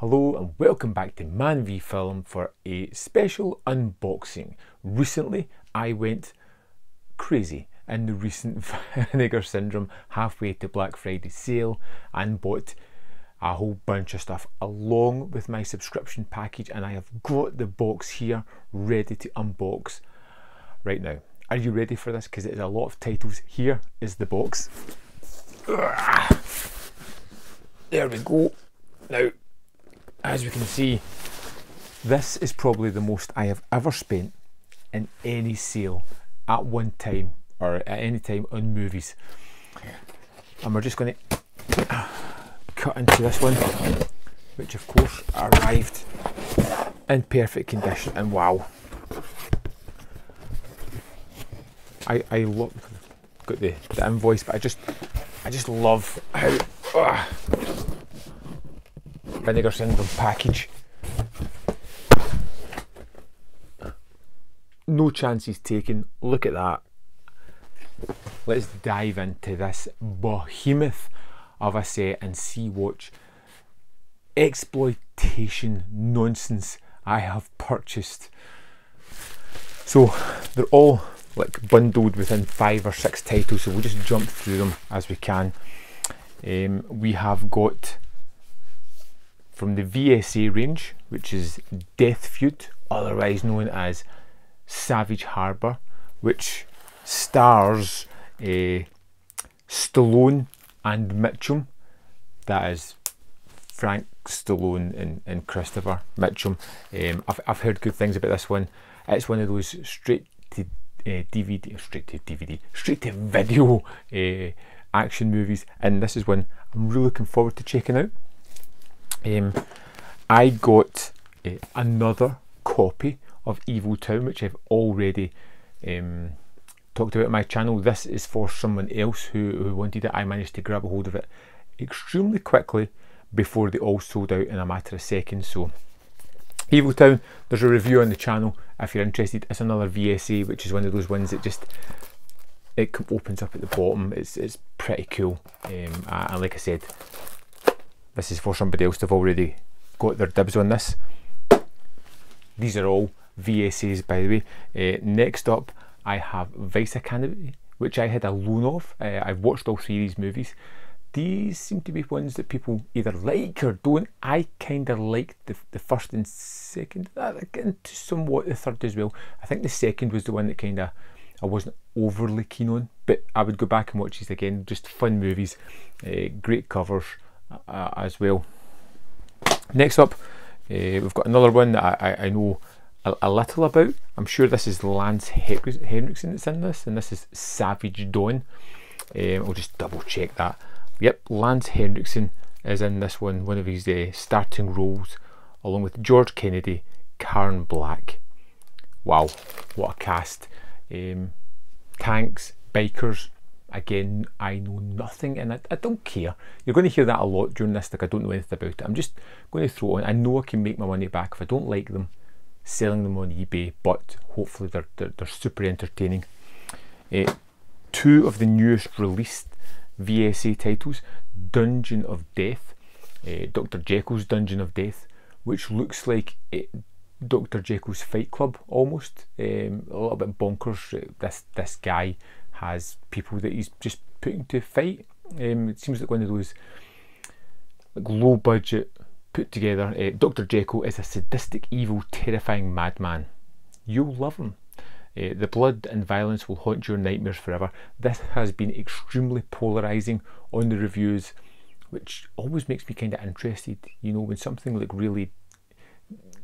Hello and welcome back to Man v Film for a special unboxing. Recently I went crazy in the recent Vinegar Syndrome halfway to Black Friday sale and bought a whole bunch of stuff along with my subscription package, and I have got the box here ready to unbox right now. Are you ready for this? Because it is a lot of titles. Here is the box. There we go. Now, as we can see, this is probably the most I have ever spent in any sale at one time or at any time on movies. And we're just going to cut into this one, which of course arrived in perfect condition. And wow, I love, got the invoice, but I just love how Vinegar Syndrome package. No chances taken. Look at that. Let's dive into this behemoth of a set and see what exploitation nonsense I have purchased. So they're all like bundled within 5 or 6 titles, so we'll just jump through them as we can. We have got from the VSA range, which is Death Feud, otherwise known as Savage Harbour, which stars Stallone and Mitchum. That is Frank Stallone and Christopher Mitchum. I've heard good things about this one. It's one of those straight to video action movies, and this is one I'm really looking forward to checking out. I got another copy of Evil Town, which I've already talked about on my channel. This is for someone else who wanted it. I managed to grab a hold of it extremely quickly before they all sold out in a matter of seconds. So Evil Town, there's a review on the channel if you're interested. It's another VSA, which is one of those ones that just it opens up at the bottom. It's pretty cool, and like I said, this is for somebody else. They've already got their dibs on this. These are all VSAs, by the way. Next up, I have Vice Academy, which I had a loan of. I've watched all 3 of these movies. These seem to be ones that people either like or don't. I kind of liked the first and second. I get into somewhat the third as well. I think the second was the one that kind of I wasn't overly keen on, but I would go back and watch these again. Just fun movies, great covers as well. Next up, we've got another one that I know a little about. I'm sure this is Lance Henriksen that's in this, and this is Savage Dawn. I'll just double check that. Yep, Lance Henriksen is in this one of his starting roles, along with George Kennedy, Karen Black. Wow, what a cast. Tanks, bikers. Again, I know nothing, and I don't care. You're going to hear that a lot during this, like I don't know anything about it. I'm just going to throw it on. I know I can make my money back if I don't like them, selling them on eBay, but hopefully they're super entertaining. 2 of the newest released VSA titles: Dungeon of Death, Dr. Jekyll's Dungeon of Death, which looks like Dr. Jekyll's Fight Club almost. A little bit bonkers. This guy has people that he's just putting to fight. It seems like one of those like low budget put together. Dr. Jekyll is a sadistic, evil, terrifying madman. You'll love him. The blood and violence will haunt your nightmares forever. This has been extremely polarizing on the reviews, which always makes me kind of interested, you know, when something like really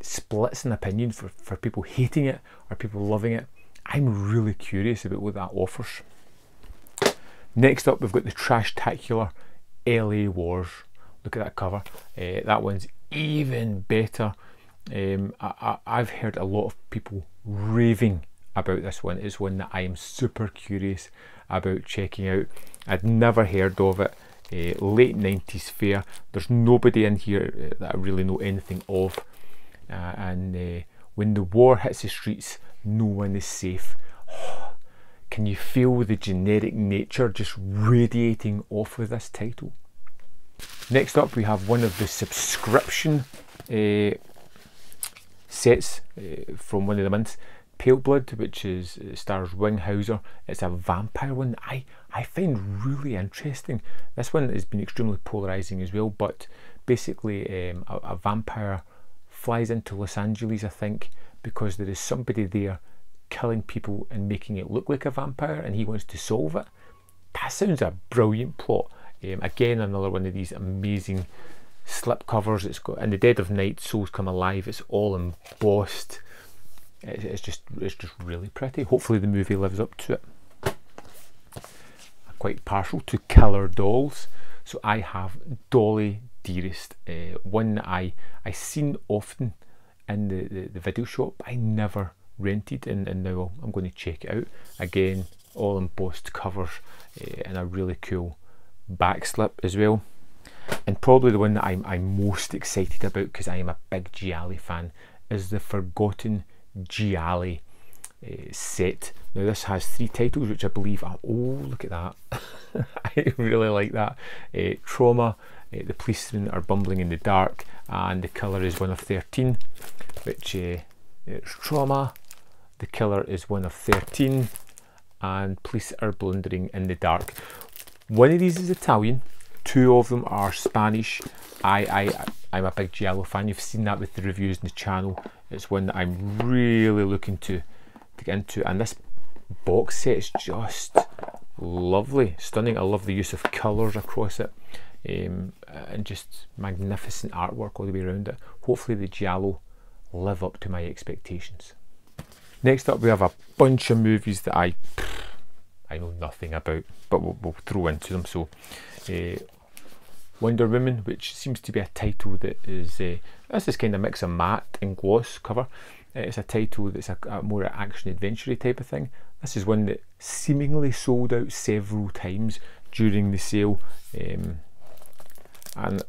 splits an opinion for people hating it or people loving it. I'm really curious about what that offers. Next up, we've got the Trash-tacular LA Wars. Look at that cover. That one's even better. I've heard a lot of people raving about this one. It's one that I am super curious about checking out. I'd never heard of it. Late 90s fare. There's nobody in here that I really know anything of. And when the war hits the streets, no one is safe. Can you feel the generic nature just radiating off of this title? Next up, we have one of the subscription sets from one of the months. Pale Blood, which is stars Wing Hauser. It's a vampire one I find really interesting. This one has been extremely polarizing as well, but basically a vampire flies into Los Angeles, I think, because there is somebody there killing people and making it look like a vampire, and he wants to solve it. That sounds a brilliant plot. Again, another one of these amazing slip covers. It's got In the Dead of Night, Souls Come Alive. It's all embossed. It's just really pretty. Hopefully the movie lives up to it. I'm quite partial to killer dolls, so I have Dolly Dearest, one that I seen often in the video shop, but I never rented, and now I'm going to check it out. Again, all embossed covers and a really cool back slip as well. And probably the one that I'm most excited about, because I am a big Gialli fan, is the Forgotten Gialli set. Now this has 3 titles, which I believe are, oh, look at that. I really like that. Trauma, The Policemen Are Bumbling in the Dark, and the killer is one of 13, which it's Trauma, the killer is one of 13, and police are blundering in the dark. One of these is Italian, 2 of them are Spanish. I'm a big Giallo fan. You've seen that with the reviews on the channel. It's one that I'm really looking to get into, and this box set is just lovely, stunning. I love the use of colours across it, and just magnificent artwork all the way around it. Hopefully the Giallo live up to my expectations. Next up, we have a bunch of movies that I know nothing about, but we'll throw into them. So Wonder Woman, which seems to be a title that is this is kind of mix of matte and gloss cover. It's a title that's a more action adventure type of thing. This is one that seemingly sold out several times during the sale, and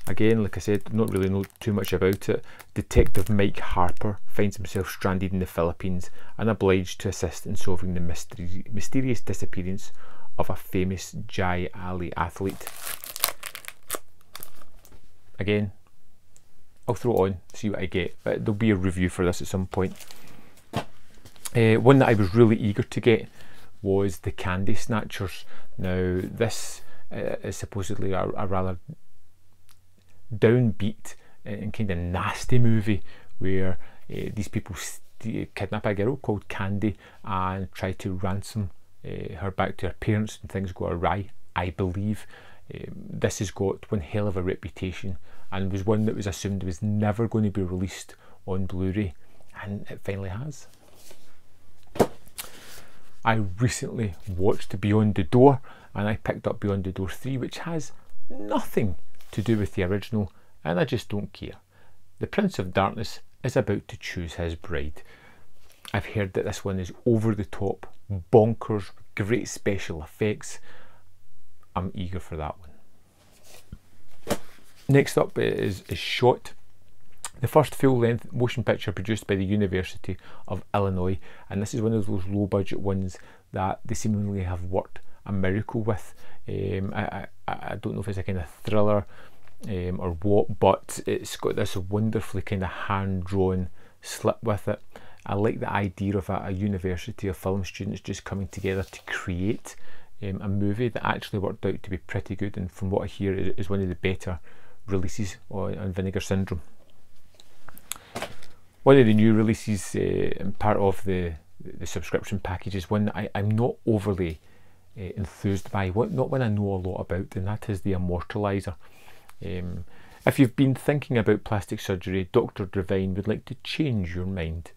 again, like I said, not really know too much about it. Detective Mike Harper finds himself stranded in the Philippines and obliged to assist in solving the mysterious disappearance of a famous Gialli athlete. Again, I'll throw it on, see what I get, but there'll be a review for this at some point. One that I was really eager to get was the Candy Snatchers. Now this is supposedly a rather downbeat and kind of nasty movie where these people kidnap a girl called Candy and try to ransom her back to her parents, and things go awry, I believe. This has got one hell of a reputation, and was one that was assumed was never going to be released on Blu-ray, and it finally has. I recently watched Beyond the Door, and I picked up Beyond the Door 3, which has nothing to do with the original, and I just don't care. The Prince of Darkness is about to choose his bride. I've heard that this one is over the top, bonkers, great special effects. I'm eager for that one. Next up is Shot, the first full-length motion picture produced by the University of Illinois, and this is one of those low-budget ones that they seemingly have worked a miracle with. I don't know if it's a kind of thriller or what, but it's got this wonderfully kind of hand-drawn slip with it. I like the idea of a university of film students just coming together to create a movie that actually worked out to be pretty good, and from what I hear is one of the better releases on Vinegar Syndrome. One of the new releases and part of the subscription package is one that I'm not overly enthused by, not one I know a lot about, and that is The Immortalizer. If you've been thinking about plastic surgery, Dr. Devine would like to change your mind.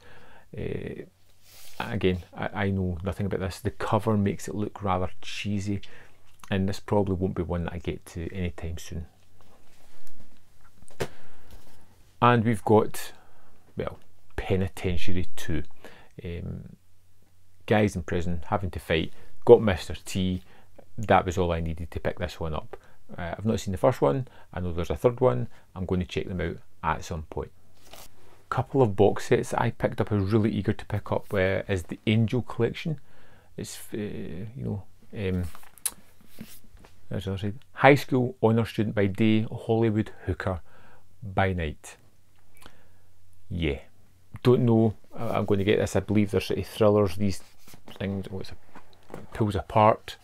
Again, I know nothing about this. The cover makes it look rather cheesy, and this probably won't be one that I get to anytime soon. And we've got, well, Penitentiary 2. Guys in prison having to fight. Got Mr. T. That was all I needed to pick this one up. I've not seen the first one. I know there's a third one. I'm going to check them out at some point. Couple of box sets that I picked up, I was really eager to pick up, is the Angel Collection. It's high school honour student by day, Hollywood hooker by Night. Yeah, don't know. I'm going to get this. I believe they're sort of thrillers. These things. Oh, it pulls apart.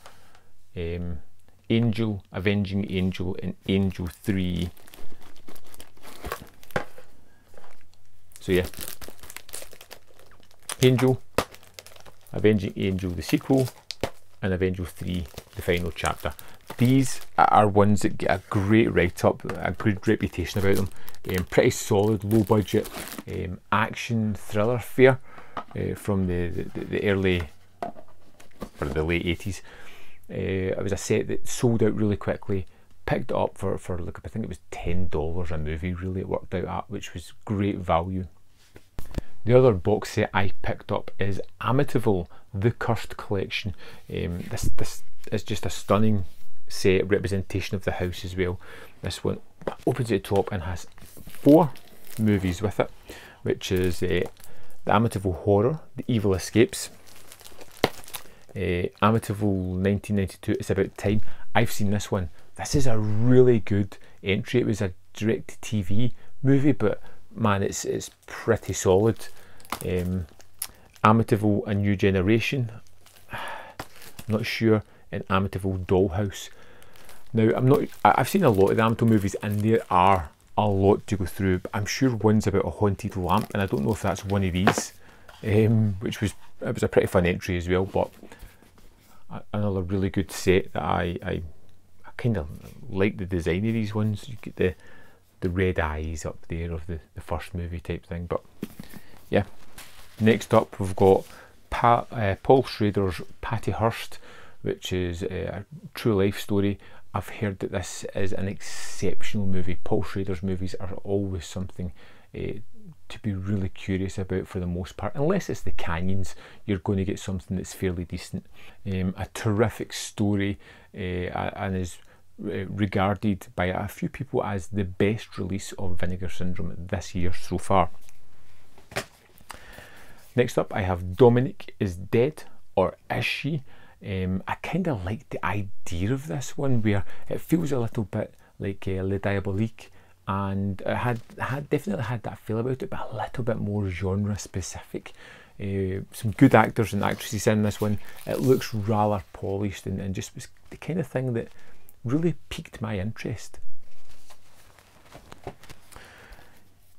Angel, Avenging Angel, and Angel 3. So yeah, Angel, Avenging Angel, the sequel, and Avenging 3, the final chapter. These are ones that get a great write-up, a good reputation about them. Pretty solid, low budget action thriller fare from the early, or the late 80s. It was a set that sold out really quickly. Picked it up for like, I think it was $10 a movie, really it worked out at, which was great value. The other box set I picked up is Amitabha, the Cursed Collection. This is just a stunning set representation of the house as well. This one opens at the top and has 4 movies with it, which is the Amityville Horror, The Evil Escapes, Amityville 1992, It's About Time. I've seen this one. This is a really good entry. It was a direct-to-TV movie, but man, it's pretty solid. Amityville: A New Generation, I'm not sure, and Amityville Dollhouse. Now, I've seen a lot of the Amityville movies, and there are a lot to go through, but I'm sure one's about a haunted lamp, and I don't know if that's one of these, which was a pretty fun entry as well. But another really good set that I kind of like the design of these ones. You get the red eyes up there of the first movie type thing. But yeah, next up we've got Paul Schrader's Patty Hearst, which is a true life story. I've heard that this is an exceptional movie. Paul Schrader's movies are always something to be really curious about for the most part. Unless it's the Canyons, you're going to get something that's fairly decent. A terrific story, and is regarded by a few people as the best release of Vinegar Syndrome this year so far. Next up I have Dominic is Dead, or Is She? I kind of like the idea of this one, where it feels a little bit like Le Diabolique, and it definitely had that feel about it, but a little bit more genre specific. Some good actors and actresses in this one. It looks rather polished, and just was the kind of thing that really piqued my interest.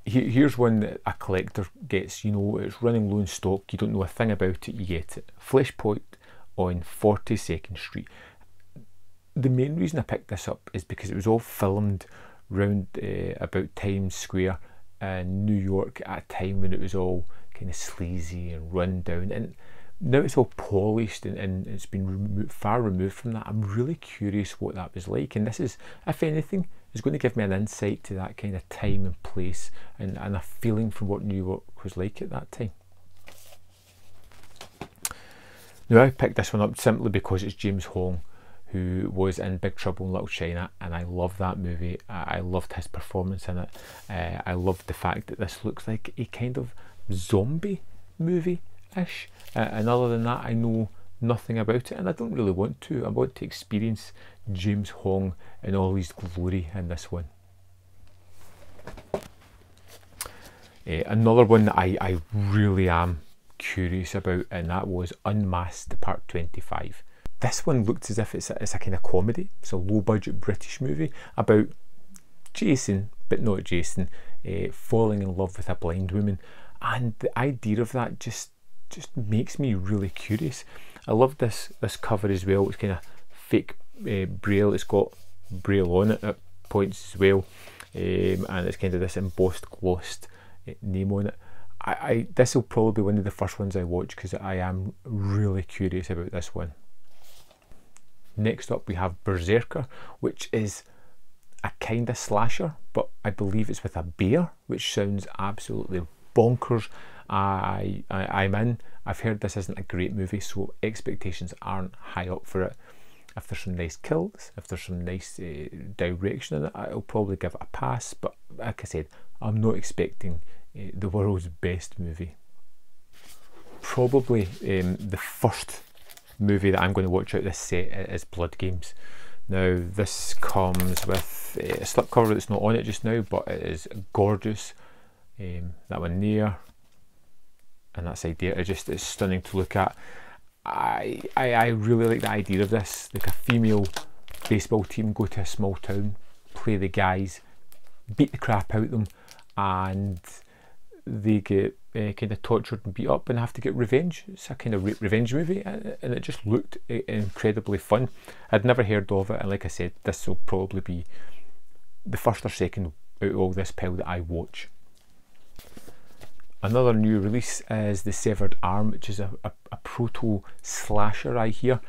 Here's one that a collector gets. You know, it's running low in stock, you don't know a thing about it, you get it. Fleshpoint on 42nd Street. The main reason I picked this up is because it was all filmed round about Times Square in New York at a time when it was all kind of sleazy and run down, and now it's all polished and it's been far removed from that. I'm really curious what that was like, and this is, if anything, is going to give me an insight to that kind of time and place, and a feeling for what New York was like at that time. Now, I picked this one up simply because it's James Hong, who was in Big Trouble in Little China, and I love that movie. I loved his performance in it. I loved the fact that this looks like a kind of zombie movie-ish. And other than that, I know nothing about it, and I don't really want to. I want to experience James Hong in all his glory in this one. Another one that I really am curious about, and that was Unmasked Part 25. This one looked as if it's a kind of comedy. It's a low budget British movie about Jason, but not Jason, falling in love with a blind woman, and the idea of that just makes me really curious. I love this cover as well. It's kind of fake braille. It's got braille on it at points as well, and it's kind of this embossed, glossed name on it. This will probably be one of the first ones I watch because I am really curious about this one. Next up we have Berserker, which is a kind of slasher, but I believe it's with a bear, which sounds absolutely bonkers. I'm in. I've heard this isn't a great movie, so expectations aren't high up for it. If there's some nice kills, if there's some nice direction in it, I'll probably give it a pass, but like I said, I'm not expecting the world's best movie. Probably the first movie that I'm going to watch out this set is Blood Games. Now this comes with a slipcover that's not on it just now, but it is gorgeous. That one there and that side there, it's stunning to look at. I really like the idea of this, like a female baseball team go to a small town, play the guys, beat the crap out of them, and they get kind of tortured and beat up and have to get revenge. It's a kind of revenge movie, and it just looked incredibly fun. I'd never heard of it, and like I said, this will probably be the first or second out of all this pile that I watch. Another new release is The Severed Arm, which is a proto slasher, I hear.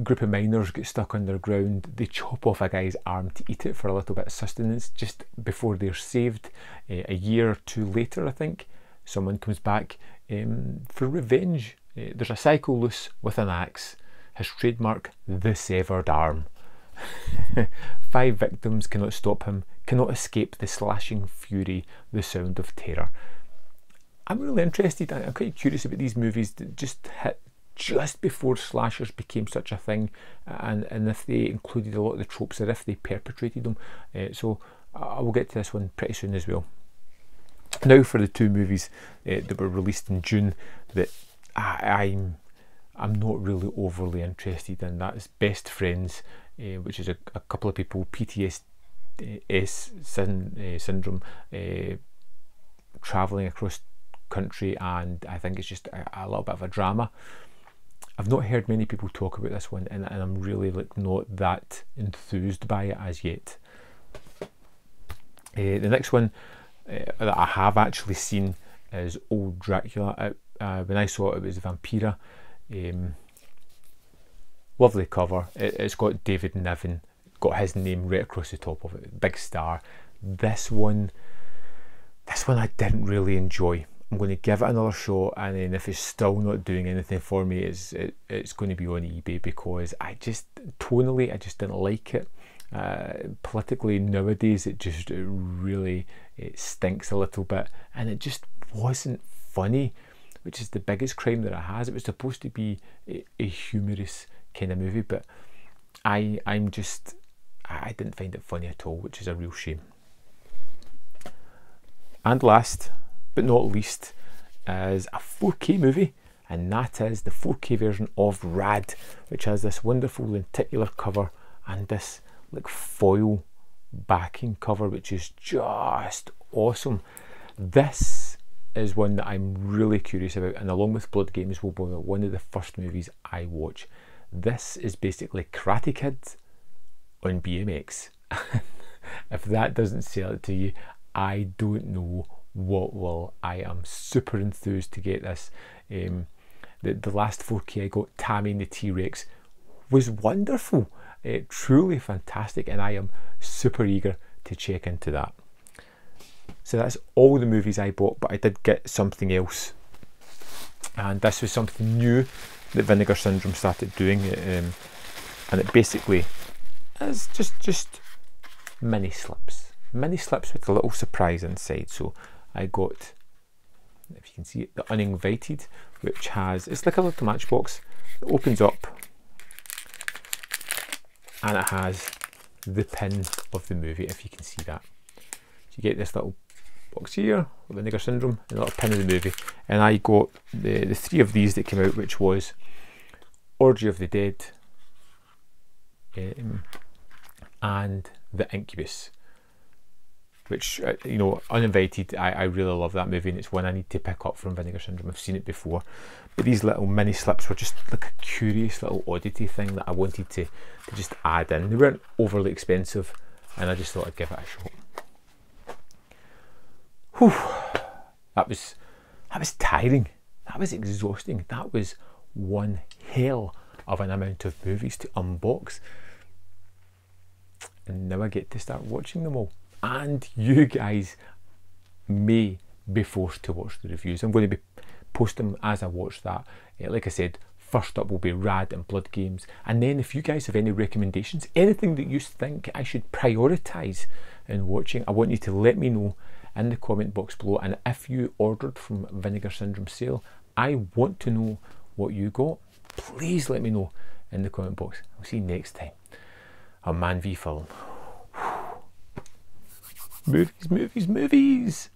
Group of miners get stuck underground, they chop off a guy's arm to eat it for a little bit of sustenance just before they're saved. A year or two later, I think, someone comes back for revenge. There's a psycho loose with an axe, his trademark, the severed arm. 5 victims cannot stop him, cannot escape the slashing fury, the sound of terror. I'm really interested, I'm quite curious about these movies that just hit just before slashers became such a thing, and if they included a lot of the tropes, or if they perpetrated them. So I will get to this one pretty soon as well. Now for the 2 movies that were released in June that I'm not really overly interested in. That is Best Friends, which is a couple of people, PTSD syndrome, travelling across country, and I think it's just a little bit of a drama. I've not heard many people talk about this one, and I'm really not that enthused by it as yet. The next one that I have actually seen is Old Dracula. When I saw it, it was Vampira. Lovely cover. It's got David Niven, got his name right across the top of it, big star. This one I didn't really enjoy. I'm going to give it another shot, and then if it's still not doing anything for me, it's going to be on eBay, because tonally I just didn't like it. Politically nowadays it really stinks a little bit, and it just wasn't funny, which is the biggest crime that it has. It was supposed to be a humorous kind of movie, but I didn't find it funny at all, which is a real shame. And last but not least is a 4K movie, and that is the 4K version of Rad, which has this wonderful lenticular cover and this like foil backing cover, which is just awesome. This is one that I'm really curious about, and along with Blood Games will be one of the first movies I watch. This is basically Karate Kid on BMX. If that doesn't sell it to you, I don't know what will. I am super enthused to get this. The last 4K I got, Tammy and the T-Rex, was wonderful, truly fantastic, and I am super eager to check into that. So that's all the movies I bought, but I did get something else, and this was something new that Vinegar Syndrome started doing, and it basically is just mini slips with a little surprise inside. So I got, if you can see it, the Uninvited, which has, it's like a little matchbox. It opens up and it has the pin of the movie, if you can see that. So you get this little box here, Vinegar Syndrome, and a little pin of the movie. And I got the 3 of these that came out, which was Orgy of the Dead, and The Incubus, which, you know, Uninvited, I really love that movie, and it's one I need to pick up from Vinegar Syndrome. I've seen it before, but these little mini slips were just like a curious little oddity thing that I wanted to just add in. They weren't overly expensive, and I just thought I'd give it a shot. Whew, that was tiring, that was exhausting, that was one hell of an amount of movies to unbox, and now I get to start watching them all. And you guys may be forced to watch the reviews. I'm going to be posting them as I watch that. Like I said, first up will be Rad and Blood Games, and then if you guys have any recommendations, anything that you think I should prioritise in watching, I want you to let me know in the comment box below. And if you ordered from Vinegar Syndrome sale, I want to know what you got. Please let me know in the comment box. I'll see you next time on Man v Film. Movies, movies, movies!